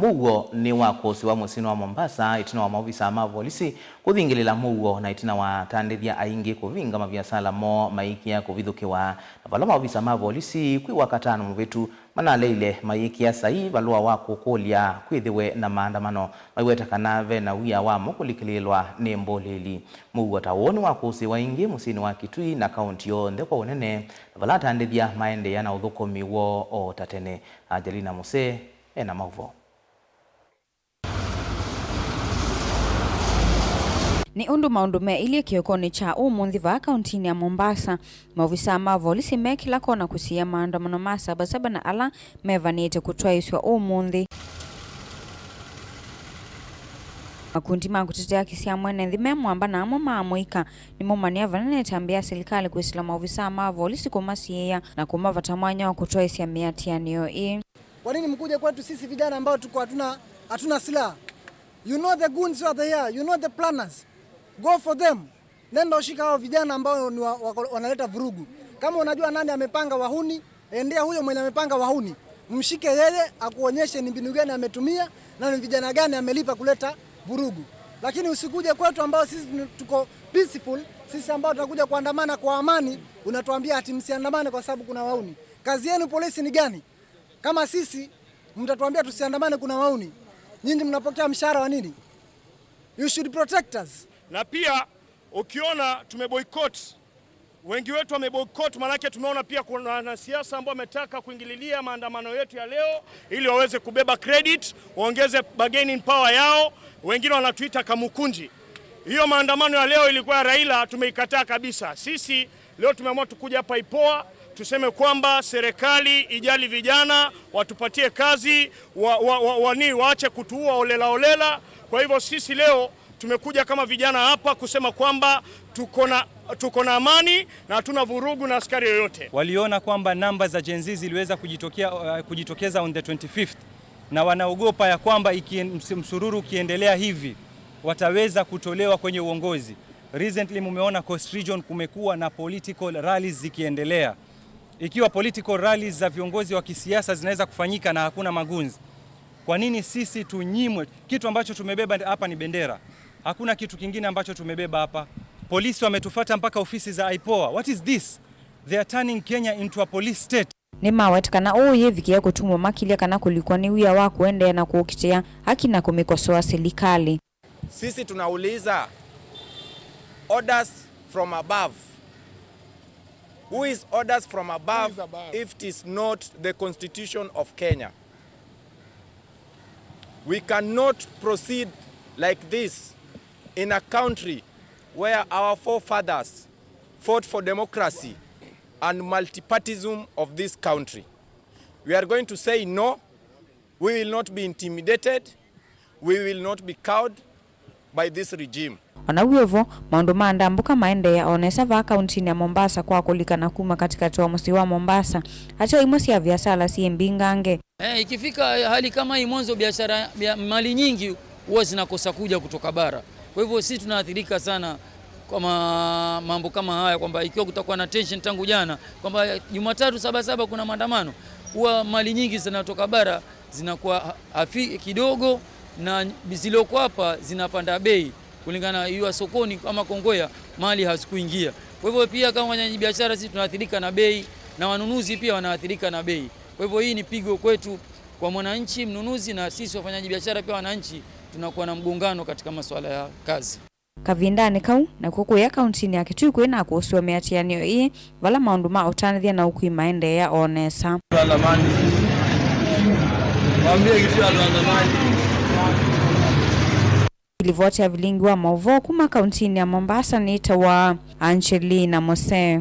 Mugo ni wakosi wa musino wa Mombasa itina wa maofisa ma polisi kuthingilila mugo na itina wa tandithia aingi kuvinga mabiasala mo maikia kuvithukiwa na vala maofisa ma polisi kwi wakatano muvitu manaleile maikia sai valua wa kukulia kwithiwe na maandamano maiwetakana na wia wa mukulikililwa ni mboleli mugo tawoni wakosi wa ingi musini wa Kitui na kaunti yonthe kwa unene na vala tandithia maende yana uthukumi wo o tatene. Angelina Muse ena mauvo. Ni undu maundu me ilie kiokoni cha umuthi va kauntini ya Mombasa maofisa ma polisi mekila kona kusia maandamano ma sabasaba na ala mevanite kutwaiswa umuthi makundi ma kutetea kisia mwene nthi memwamba na amo maamuika ni momania vanene tambia serikali kuisila maofisa ma polisi kumasiia na kumavata mwanya wa kutwaisya miatianio hii. Kwa nini mkuje kwetu sisi vijana ambao tuko hatuna silaha? You know the goons are there, you know the planners. Go for them. Nenda ushika hao vijana ambao wanaleta vurugu. Kama unajua nani amepanga wahuni, endea huyo mwenye amepanga wahuni. Mshike yeye akuonyeshe ni mbinu gani ametumia na ni vijana gani amelipa kuleta vurugu. Lakini usikuje kwetu ambao sisi tuko peaceful, sisi ambao tunakuja kuandamana kwa amani, unatuambia ati msiandamane kwa sababu kuna wahuni. Kazi yenu polisi ni gani? Kama sisi mtatuambia tusiandamane kuna wahuni, nyinyi mnapokea mshahara wa nini? You should protect us. Na pia ukiona tumeboycott, wengi wetu wameboycott, manake tumeona pia kuna wanasiasa ambao wametaka kuingililia maandamano yetu ya leo ili waweze kubeba credit, waongeze bargaining power yao, wengine wanatuita kamukunji. Hiyo maandamano ya leo ilikuwa ya Raila, tumeikataa kabisa. Sisi leo tumeamua tukuja hapa IPOA tuseme kwamba serikali ijali vijana, watupatie kazi, waache kutuua olela. Kwa hivyo sisi leo tumekuja kama vijana hapa kusema kwamba tuko na amani na hatuna vurugu na askari yoyote. Waliona kwamba namba za Gen Z ziliweza kujitokeza on the 25th na wanaogopa ya kwamba msururu ukiendelea hivi wataweza kutolewa kwenye uongozi. Recently mumeona Coast Region kumekuwa na political rallies zikiendelea. Ikiwa political rallies za viongozi wa kisiasa zinaweza kufanyika na hakuna magunzi, kwa nini sisi tunyimwe? Kitu ambacho tumebeba hapa ni bendera. Hakuna kitu kingine ambacho tumebeba hapa. Polisi wametufuata mpaka ofisi za IPOA. What is this? They are turning Kenya into a police state. Ni mawetakana uye vikia kutumwa makilia kana kulikuwa ni wia wa kuendea na kukitea haki na kumikosoa serikali. Sisi tunauliza orders from above. Who is orders from above if it is not the Constitution of Kenya? We cannot proceed like this in a country where our forefathers fought for democracy and multipartyism of this country. We are going to say no. We will not be intimidated. We will not be cowed by this regime. Wanawiyovo, maundu maandambuka maende ya onesa va kauntini ya Mombasa kwa kulikana kuma katikati wa msi wa Mombasa. Hacho imosi ya biashara si mbingange. Ikifika hali kama hii mwanzo biashara mali nyingi huwa zinakosa kuja kutoka bara. Kwa hivyo sisi tunaathirika sana kwa mambo kama haya, kwamba ikiwa kutakuwa na tension tangu jana kwamba Jumatatu 7/7 kuna maandamano, huwa mali nyingi zinatoka bara zinakuwa hafi kidogo na zilizoko hapa zinapanda bei kulingana hiyo sokoni kama Kongoya mali hazikuingia. Kwa hivyo pia kama wafanyabiashara sisi tunaathirika na bei na wanunuzi pia wanaathirika na bei. Kwa hivyo hii ni pigo kwetu kwa mwananchi mnunuzi, na sisi wafanyabiashara pia wananchi tunakuwa na mgongano katika masuala ya kazi. Kavindani kau na kuku ya kauntini ya Kitui kwena kuhusu miatianio hii vala maundu ma utanithia na ukui maende ya onesa. Ilivoti ya vilingi wa mauvo kuma kauntini ya Mombasa ni itawa Angelina Muse.